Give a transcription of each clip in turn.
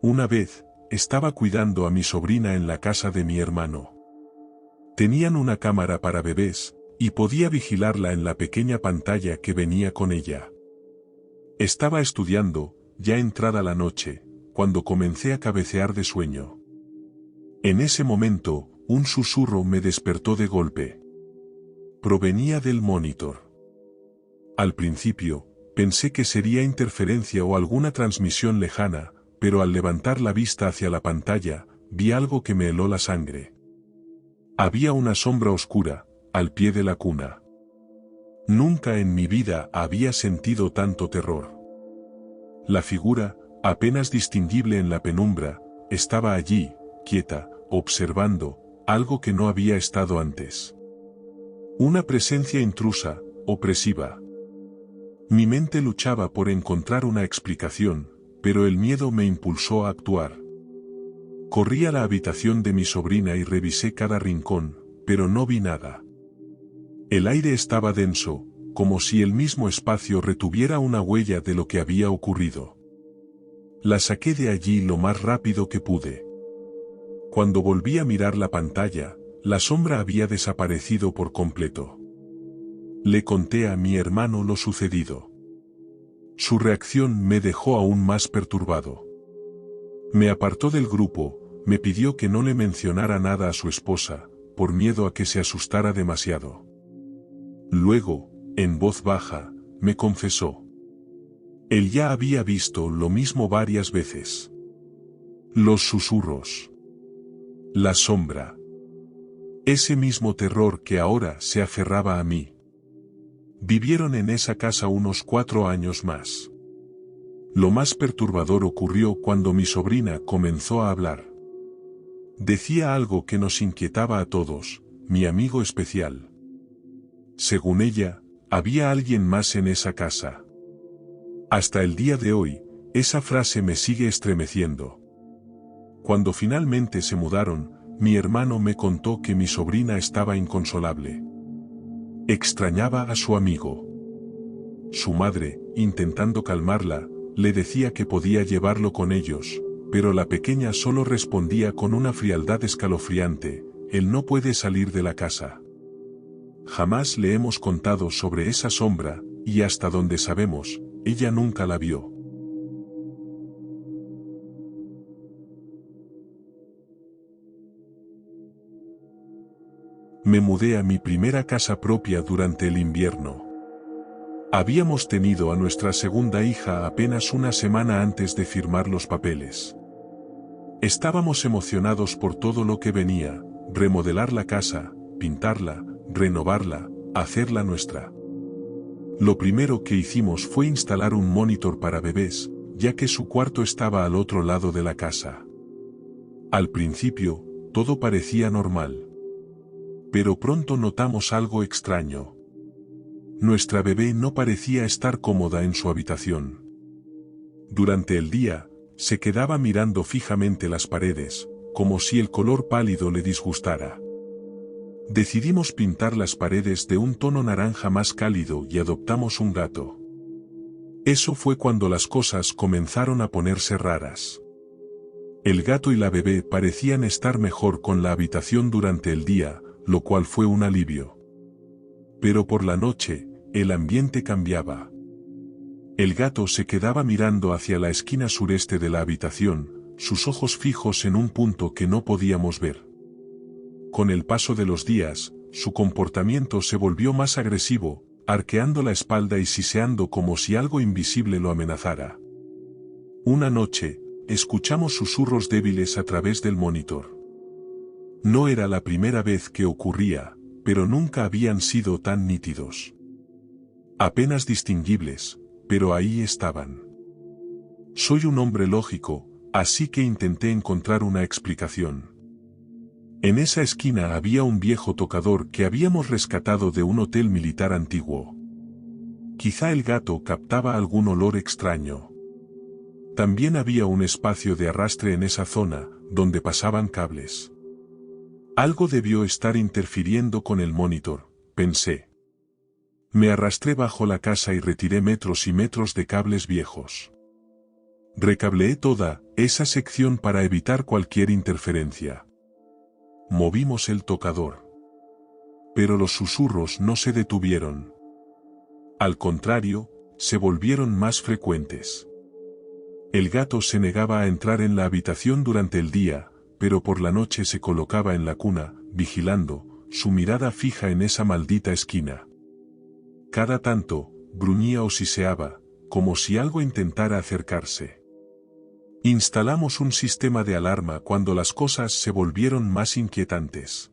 Una vez, estaba cuidando a mi sobrina en la casa de mi hermano. Tenían una cámara para bebés, y podía vigilarla en la pequeña pantalla que venía con ella. Estaba estudiando, ya entrada la noche, cuando comencé a cabecear de sueño. En ese momento, un susurro me despertó de golpe. Provenía del monitor. Al principio, pensé que sería interferencia o alguna transmisión lejana, pero al levantar la vista hacia la pantalla, vi algo que me heló la sangre. Había una sombra oscura, al pie de la cuna. Nunca en mi vida había sentido tanto terror. La figura, apenas distinguible en la penumbra, estaba allí, quieta, observando, algo que no había estado antes. Una presencia intrusa, opresiva. Mi mente luchaba por encontrar una explicación, pero el miedo me impulsó a actuar. Corrí a la habitación de mi sobrina y revisé cada rincón, pero no vi nada. El aire estaba denso, como si el mismo espacio retuviera una huella de lo que había ocurrido. La saqué de allí lo más rápido que pude. Cuando volví a mirar la pantalla, la sombra había desaparecido por completo. Le conté a mi hermano lo sucedido. Su reacción me dejó aún más perturbado. Me apartó del grupo, me pidió que no le mencionara nada a su esposa, por miedo a que se asustara demasiado. Luego, en voz baja, me confesó. Él ya había visto lo mismo varias veces. Los susurros. La sombra. Ese mismo terror que ahora se aferraba a mí. Vivieron en esa casa unos 4 años más. Lo más perturbador ocurrió cuando mi sobrina comenzó a hablar. Decía algo que nos inquietaba a todos, mi amigo especial. Según ella, había alguien más en esa casa. Hasta el día de hoy, esa frase me sigue estremeciendo. Cuando finalmente se mudaron, mi hermano me contó que mi sobrina estaba inconsolable. Extrañaba a su amigo. Su madre, intentando calmarla, le decía que podía llevarlo con ellos, pero la pequeña solo respondía con una frialdad escalofriante: él no puede salir de la casa. Jamás le hemos contado sobre esa sombra, y hasta donde sabemos, ella nunca la vio. Me mudé a mi primera casa propia durante el invierno. Habíamos tenido a nuestra segunda hija apenas una semana antes de firmar los papeles. Estábamos emocionados por todo lo que venía: remodelar la casa, pintarla, renovarla, hacerla nuestra. Lo primero que hicimos fue instalar un monitor para bebés, ya que su cuarto estaba al otro lado de la casa. Al principio, todo parecía normal. Pero pronto notamos algo extraño. Nuestra bebé no parecía estar cómoda en su habitación. Durante el día, se quedaba mirando fijamente las paredes, como si el color pálido le disgustara. Decidimos pintar las paredes de un tono naranja más cálido y adoptamos un gato. Eso fue cuando las cosas comenzaron a ponerse raras. El gato y la bebé parecían estar mejor con la habitación durante el día, lo cual fue un alivio. Pero por la noche, el ambiente cambiaba. El gato se quedaba mirando hacia la esquina sureste de la habitación, sus ojos fijos en un punto que no podíamos ver. Con el paso de los días, su comportamiento se volvió más agresivo, arqueando la espalda y siseando como si algo invisible lo amenazara. Una noche, escuchamos susurros débiles a través del monitor. No era la primera vez que ocurría, pero nunca habían sido tan nítidos. Apenas distinguibles, pero ahí estaban. Soy un hombre lógico, así que intenté encontrar una explicación. En esa esquina había un viejo tocador que habíamos rescatado de un hotel militar antiguo. Quizá el gato captaba algún olor extraño. También había un espacio de arrastre en esa zona, donde pasaban cables. Algo debió estar interfiriendo con el monitor, pensé. Me arrastré bajo la casa y retiré metros y metros de cables viejos. Recableé toda esa sección para evitar cualquier interferencia. Movimos el tocador. Pero los susurros no se detuvieron. Al contrario, se volvieron más frecuentes. El gato se negaba a entrar en la habitación durante el día, pero por la noche se colocaba en la cuna, vigilando, su mirada fija en esa maldita esquina. Cada tanto, gruñía o siseaba, como si algo intentara acercarse. Instalamos un sistema de alarma cuando las cosas se volvieron más inquietantes.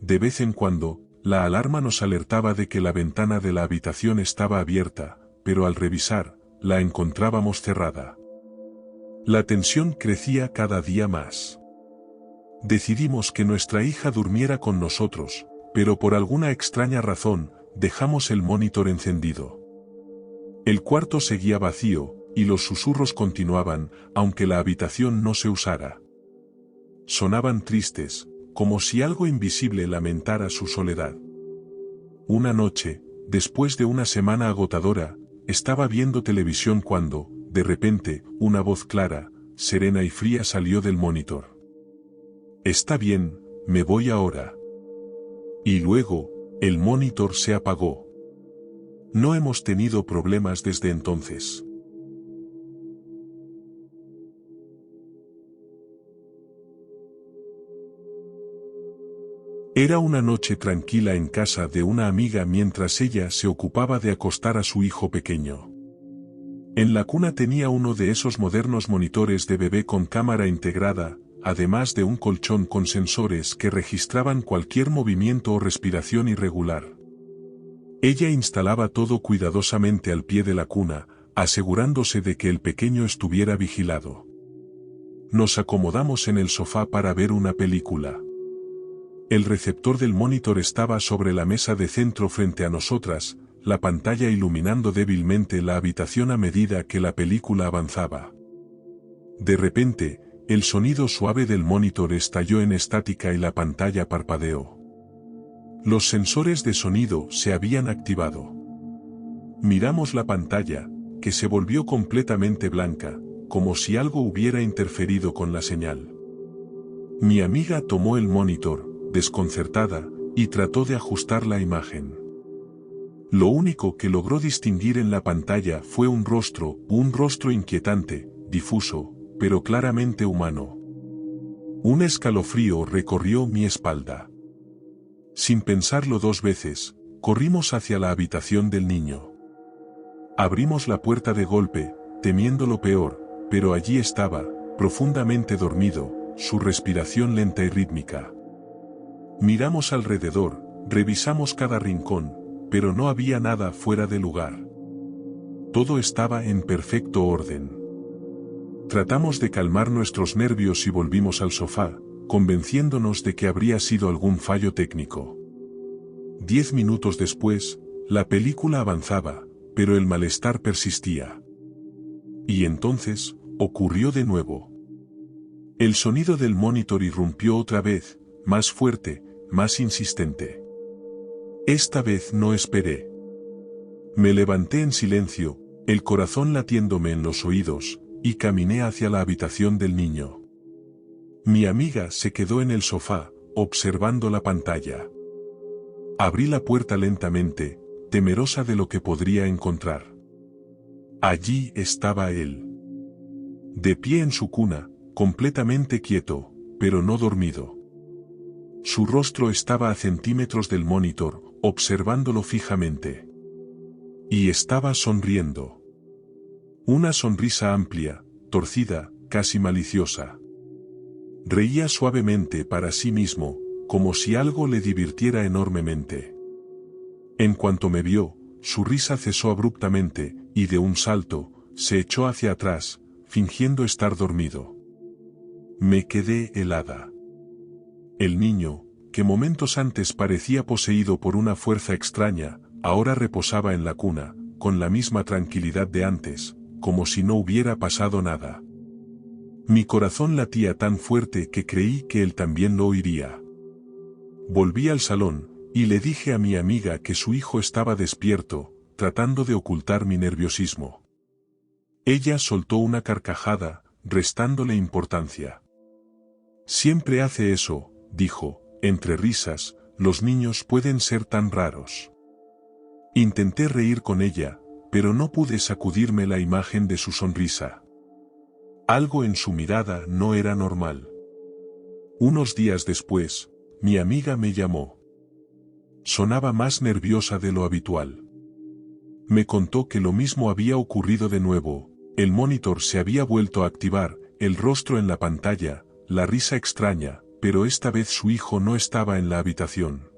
De vez en cuando, la alarma nos alertaba de que la ventana de la habitación estaba abierta, pero al revisar, la encontrábamos cerrada. La tensión crecía cada día más. Decidimos que nuestra hija durmiera con nosotros, pero por alguna extraña razón, dejamos el monitor encendido. El cuarto seguía vacío, y los susurros continuaban, aunque la habitación no se usara. Sonaban tristes, como si algo invisible lamentara su soledad. Una noche, después de una semana agotadora, estaba viendo televisión cuando, de repente, una voz clara, serena y fría salió del monitor. «Está bien, me voy ahora». Y luego, el monitor se apagó. No hemos tenido problemas desde entonces. Era una noche tranquila en casa de una amiga mientras ella se ocupaba de acostar a su hijo pequeño. En la cuna tenía uno de esos modernos monitores de bebé con cámara integrada, además de un colchón con sensores que registraban cualquier movimiento o respiración irregular. Ella instalaba todo cuidadosamente al pie de la cuna, asegurándose de que el pequeño estuviera vigilado. Nos acomodamos en el sofá para ver una película. El receptor del monitor estaba sobre la mesa de centro frente a nosotras, la pantalla iluminando débilmente la habitación a medida que la película avanzaba. De repente, el sonido suave del monitor estalló en estática y la pantalla parpadeó. Los sensores de sonido se habían activado. Miramos la pantalla, que se volvió completamente blanca, como si algo hubiera interferido con la señal. Mi amiga tomó el monitor, desconcertada, y trató de ajustar la imagen. Lo único que logró distinguir en la pantalla fue un rostro inquietante, difuso, pero claramente humano. Un escalofrío recorrió mi espalda. Sin pensarlo dos veces, corrimos hacia la habitación del niño. Abrimos la puerta de golpe, temiendo lo peor, pero allí estaba, profundamente dormido, su respiración lenta y rítmica. Miramos alrededor, revisamos cada rincón, pero no había nada fuera de lugar. Todo estaba en perfecto orden. Tratamos de calmar nuestros nervios y volvimos al sofá, convenciéndonos de que habría sido algún fallo técnico. 10 minutos después, la película avanzaba, pero el malestar persistía. Y entonces, ocurrió de nuevo. El sonido del monitor irrumpió otra vez, más fuerte, más insistente. Esta vez no esperé. Me levanté en silencio, el corazón latiéndome en los oídos, y caminé hacia la habitación del niño. Mi amiga se quedó en el sofá, observando la pantalla. Abrí la puerta lentamente, temerosa de lo que podría encontrar. Allí estaba él. De pie en su cuna, completamente quieto, pero no dormido. Su rostro estaba a centímetros del monitor, observándolo fijamente. Y estaba sonriendo. Una sonrisa amplia, torcida, casi maliciosa. Reía suavemente para sí mismo, como si algo le divirtiera enormemente. En cuanto me vio, su risa cesó abruptamente, y de un salto, se echó hacia atrás, fingiendo estar dormido. Me quedé helada. El niño, que momentos antes parecía poseído por una fuerza extraña, ahora reposaba en la cuna, con la misma tranquilidad de antes, como si no hubiera pasado nada. Mi corazón latía tan fuerte que creí que él también lo oiría. Volví al salón, y le dije a mi amiga que su hijo estaba despierto, tratando de ocultar mi nerviosismo. Ella soltó una carcajada, restándole importancia. Siempre hace eso, dijo, entre risas, los niños pueden ser tan raros. Intenté reír con ella, pero no pude sacudirme la imagen de su sonrisa. Algo en su mirada no era normal. Unos días después, mi amiga me llamó. Sonaba más nerviosa de lo habitual. Me contó que lo mismo había ocurrido de nuevo, el monitor se había vuelto a activar, el rostro en la pantalla, la risa extraña, pero esta vez su hijo no estaba en la habitación.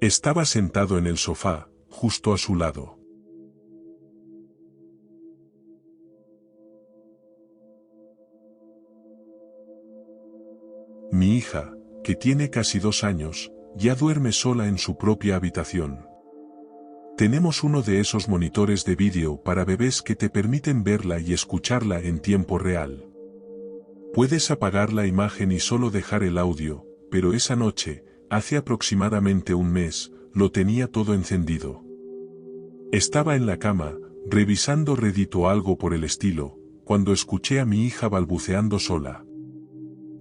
Estaba sentado en el sofá, justo a su lado. Mi hija, que tiene casi 2 años, ya duerme sola en su propia habitación. Tenemos uno de esos monitores de vídeo para bebés que te permiten verla y escucharla en tiempo real. Puedes apagar la imagen y solo dejar el audio, pero esa noche, hace aproximadamente un mes, lo tenía todo encendido. Estaba en la cama, revisando Reddit o algo por el estilo, cuando escuché a mi hija balbuceando sola.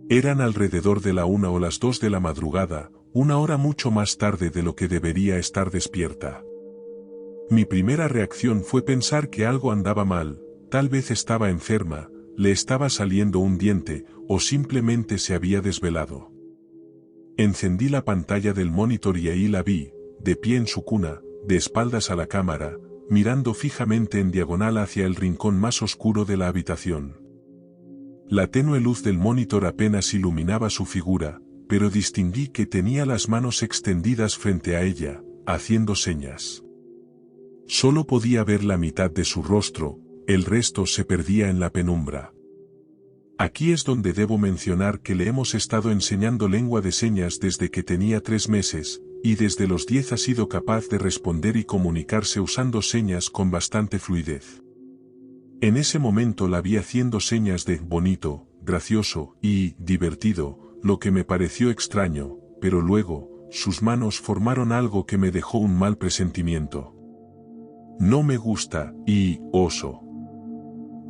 Eran alrededor de la 1 o las 2 de la madrugada, una hora mucho más tarde de lo que debería estar despierta. Mi primera reacción fue pensar que algo andaba mal, tal vez estaba enferma, le estaba saliendo un diente, o simplemente se había desvelado. Encendí la pantalla del monitor y ahí la vi, de pie en su cuna, de espaldas a la cámara, mirando fijamente en diagonal hacia el rincón más oscuro de la habitación. La tenue luz del monitor apenas iluminaba su figura, pero distinguí que tenía las manos extendidas frente a ella, haciendo señas. Solo podía ver la mitad de su rostro, el resto se perdía en la penumbra. Aquí es donde debo mencionar que le hemos estado enseñando lengua de señas desde que tenía 3 meses, y desde los 10 ha sido capaz de responder y comunicarse usando señas con bastante fluidez. En ese momento la vi haciendo señas de bonito, gracioso y divertido, lo que me pareció extraño, pero luego, sus manos formaron algo que me dejó un mal presentimiento. No me gusta, y, oso.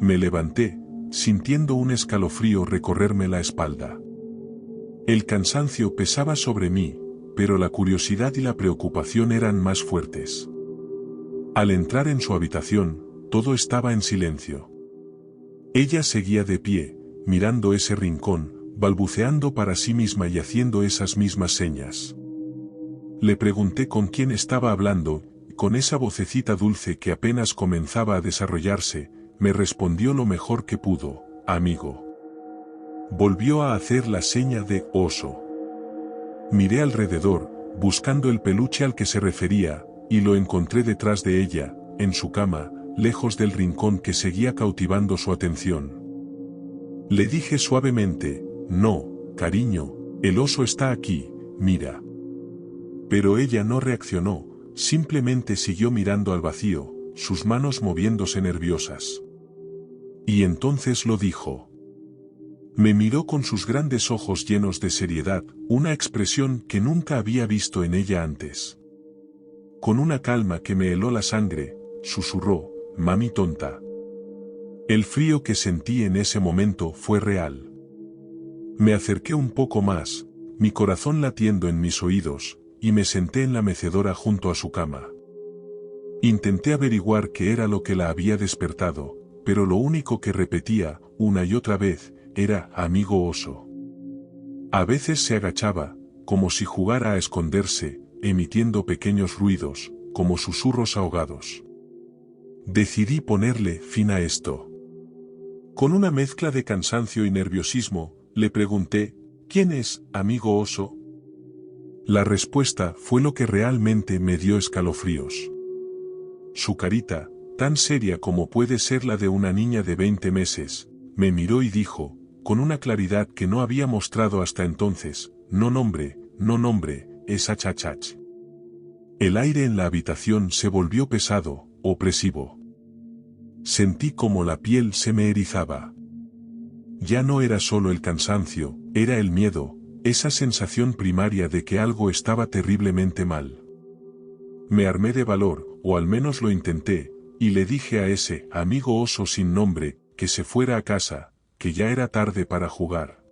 Me levanté, sintiendo un escalofrío recorrerme la espalda. El cansancio pesaba sobre mí, pero la curiosidad y la preocupación eran más fuertes. Al entrar en su habitación, todo estaba en silencio. Ella seguía de pie, mirando ese rincón, balbuceando para sí misma y haciendo esas mismas señas. Le pregunté con quién estaba hablando, y con esa vocecita dulce que apenas comenzaba a desarrollarse, me respondió lo mejor que pudo, amigo. Volvió a hacer la seña de oso. Miré alrededor, buscando el peluche al que se refería, y lo encontré detrás de ella, en su cama, lejos del rincón que seguía cautivando su atención. Le dije suavemente, no, cariño, el oso está aquí, mira. Pero ella no reaccionó, simplemente siguió mirando al vacío, sus manos moviéndose nerviosas. Y entonces lo dijo. Me miró con sus grandes ojos llenos de seriedad, una expresión que nunca había visto en ella antes. Con una calma que me heló la sangre, susurró, mami tonta. El frío que sentí en ese momento fue real. Me acerqué un poco más, mi corazón latiendo en mis oídos, y me senté en la mecedora junto a su cama. Intenté averiguar qué era lo que la había despertado, pero lo único que repetía, una y otra vez, era amigo oso. A veces se agachaba, como si jugara a esconderse, emitiendo pequeños ruidos, como susurros ahogados. Decidí ponerle fin a esto. Con una mezcla de cansancio y nerviosismo, le pregunté, ¿quién es, amigo oso? La respuesta fue lo que realmente me dio escalofríos. Su carita, tan seria como puede ser la de una niña de 20 meses, me miró y dijo, con una claridad que no había mostrado hasta entonces, no nombre, es Achachach. El aire en la habitación se volvió pesado, opresivo. Sentí como la piel se me erizaba. Ya no era solo el cansancio, era el miedo, esa sensación primaria de que algo estaba terriblemente mal. Me armé de valor, o al menos lo intenté, y le dije a ese amigo oso sin nombre, que se fuera a casa, que ya era tarde para jugar.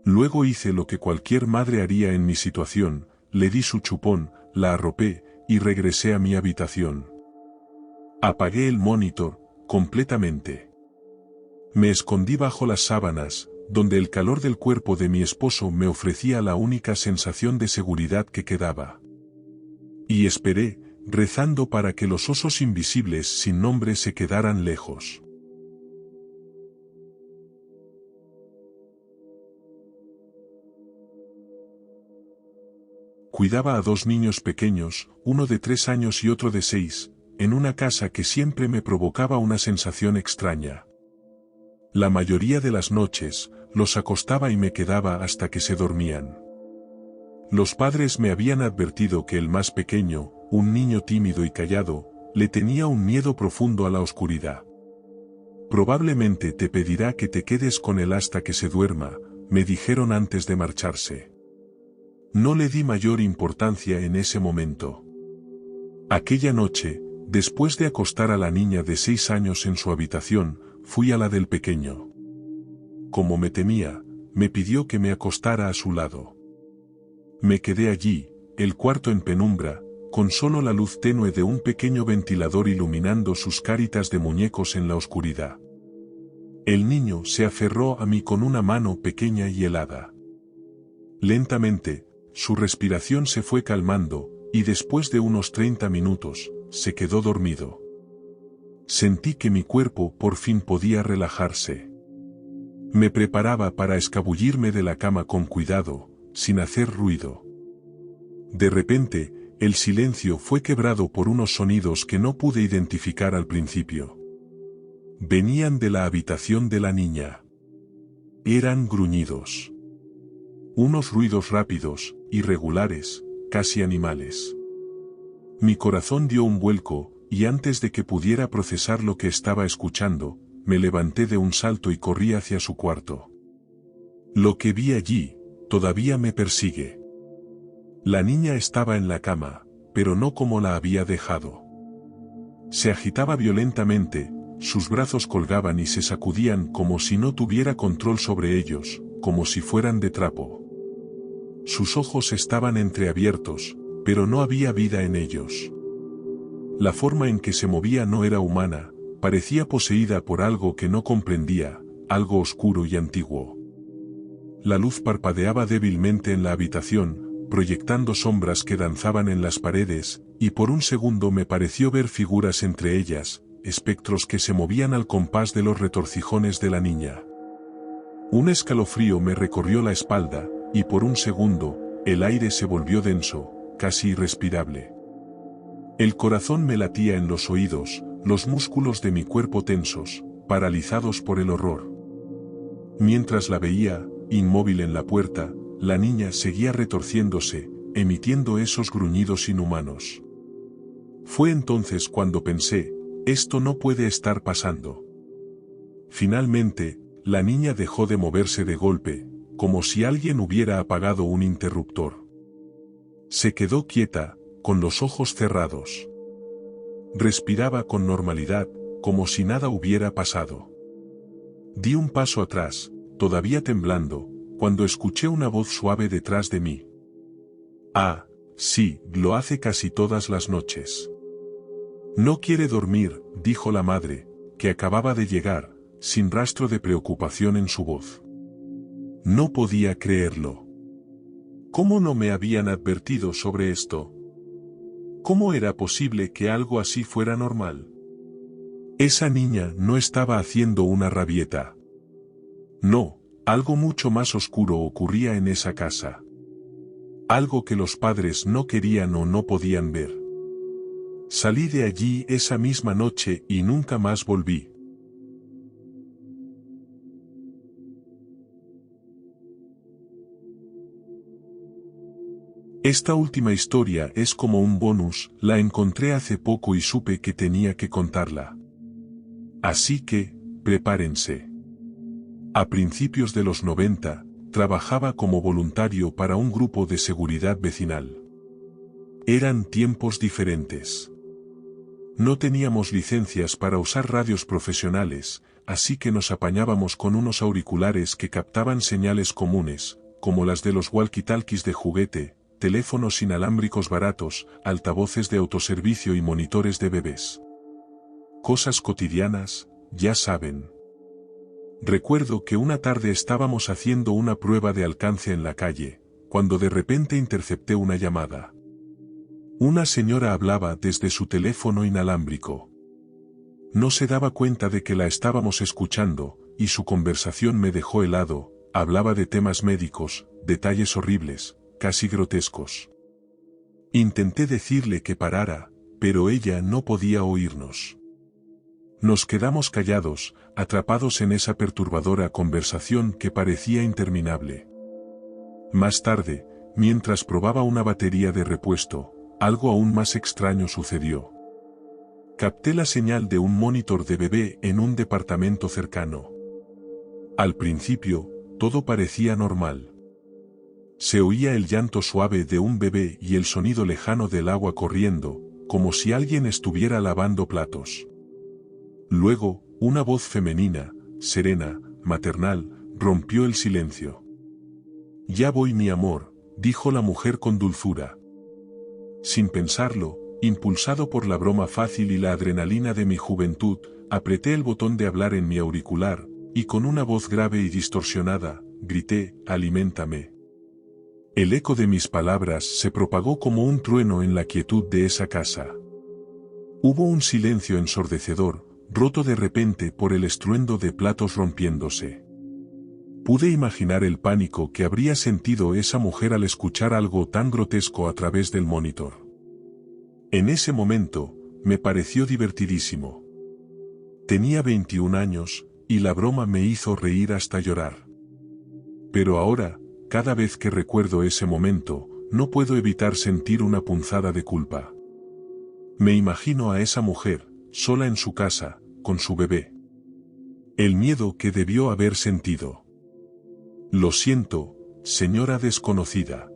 Luego hice lo que cualquier madre haría en mi situación, le di su chupón, la arropé, y regresé a mi habitación. Apagué el monitor, completamente. Me escondí bajo las sábanas, donde el calor del cuerpo de mi esposo me ofrecía la única sensación de seguridad que quedaba. Y esperé, rezando para que los osos invisibles sin nombre se quedaran lejos. Cuidaba a 2 niños pequeños, uno de 3 años y otro de 6, en una casa que siempre me provocaba una sensación extraña. La mayoría de las noches, los acostaba y me quedaba hasta que se dormían. Los padres me habían advertido que el más pequeño, un niño tímido y callado, le tenía un miedo profundo a la oscuridad. Probablemente te pedirá que te quedes con él hasta que se duerma, me dijeron antes de marcharse. No le di mayor importancia en ese momento. Aquella noche, después de acostar a la niña de 6 años en su habitación, fui a la del pequeño. Como me temía, me pidió que me acostara a su lado. Me quedé allí, el cuarto en penumbra, con solo la luz tenue de un pequeño ventilador iluminando sus caritas de muñecos en la oscuridad. El niño se aferró a mí con una mano pequeña y helada. Lentamente, su respiración se fue calmando, y después de unos 30 minutos, se quedó dormido. Sentí que mi cuerpo por fin podía relajarse. Me preparaba para escabullirme de la cama con cuidado, sin hacer ruido. De repente, el silencio fue quebrado por unos sonidos que no pude identificar al principio. Venían de la habitación de la niña. Eran gruñidos. Unos ruidos rápidos, irregulares, casi animales. Mi corazón dio un vuelco, y antes de que pudiera procesar lo que estaba escuchando, me levanté de un salto y corrí hacia su cuarto. Lo que vi allí, todavía me persigue. La niña estaba en la cama, pero no como la había dejado. Se agitaba violentamente, sus brazos colgaban y se sacudían como si no tuviera control sobre ellos, como si fueran de trapo. Sus ojos estaban entreabiertos, pero no había vida en ellos. La forma en que se movía no era humana, parecía poseída por algo que no comprendía, algo oscuro y antiguo. La luz parpadeaba débilmente en la habitación, proyectando sombras que danzaban en las paredes, y por un segundo me pareció ver figuras entre ellas, espectros que se movían al compás de los retorcijones de la niña. Un escalofrío me recorrió la espalda, y por un segundo, el aire se volvió denso, casi irrespirable. El corazón me latía en los oídos, los músculos de mi cuerpo tensos, paralizados por el horror. Mientras la veía, inmóvil en la puerta, la niña seguía retorciéndose, emitiendo esos gruñidos inhumanos. Fue entonces cuando pensé, esto no puede estar pasando. Finalmente, la niña dejó de moverse de golpe, como si alguien hubiera apagado un interruptor. Se quedó quieta, con los ojos cerrados. Respiraba con normalidad, como si nada hubiera pasado. Di un paso atrás, todavía temblando, cuando escuché una voz suave detrás de mí. Ah, sí, lo hace casi todas las noches. No quiere dormir, dijo la madre, que acababa de llegar, sin rastro de preocupación en su voz. No podía creerlo. ¿Cómo no me habían advertido sobre esto? ¿Cómo era posible que algo así fuera normal? Esa niña no estaba haciendo una rabieta. No, algo mucho más oscuro ocurría en esa casa. Algo que los padres no querían o no podían ver. Salí de allí esa misma noche y nunca más volví. Esta última historia es como un bonus, la encontré hace poco y supe que tenía que contarla. Así que, prepárense. A principios de los 90, trabajaba como voluntario para un grupo de seguridad vecinal. Eran tiempos diferentes. No teníamos licencias para usar radios profesionales, así que nos apañábamos con unos auriculares que captaban señales comunes, como las de los walkie-talkies de juguete, teléfonos inalámbricos baratos, altavoces de autoservicio y monitores de bebés. Cosas cotidianas, ya saben. Recuerdo que una tarde estábamos haciendo una prueba de alcance en la calle, cuando de repente intercepté una llamada. Una señora hablaba desde su teléfono inalámbrico. No se daba cuenta de que la estábamos escuchando, y su conversación me dejó helado. Hablaba de temas médicos, detalles horribles, casi grotescos. Intenté decirle que parara, pero ella no podía oírnos. Nos quedamos callados, atrapados en esa perturbadora conversación que parecía interminable. Más tarde, mientras probaba una batería de repuesto, algo aún más extraño sucedió. Capté la señal de un monitor de bebé en un departamento cercano. Al principio, todo parecía normal. Se oía el llanto suave de un bebé y el sonido lejano del agua corriendo, como si alguien estuviera lavando platos. Luego, una voz femenina, serena, maternal, rompió el silencio. «Ya voy, mi amor», dijo la mujer con dulzura. Sin pensarlo, impulsado por la broma fácil y la adrenalina de mi juventud, apreté el botón de hablar en mi auricular, y con una voz grave y distorsionada, grité, «Aliméntame». El eco de mis palabras se propagó como un trueno en la quietud de esa casa. Hubo un silencio ensordecedor, roto de repente por el estruendo de platos rompiéndose. Pude imaginar el pánico que habría sentido esa mujer al escuchar algo tan grotesco a través del monitor. En ese momento, me pareció divertidísimo. Tenía 21 años, y la broma me hizo reír hasta llorar. Pero ahora, cada vez que recuerdo ese momento, no puedo evitar sentir una punzada de culpa. Me imagino a esa mujer, sola en su casa, con su bebé. El miedo que debió haber sentido. Lo siento, señora desconocida.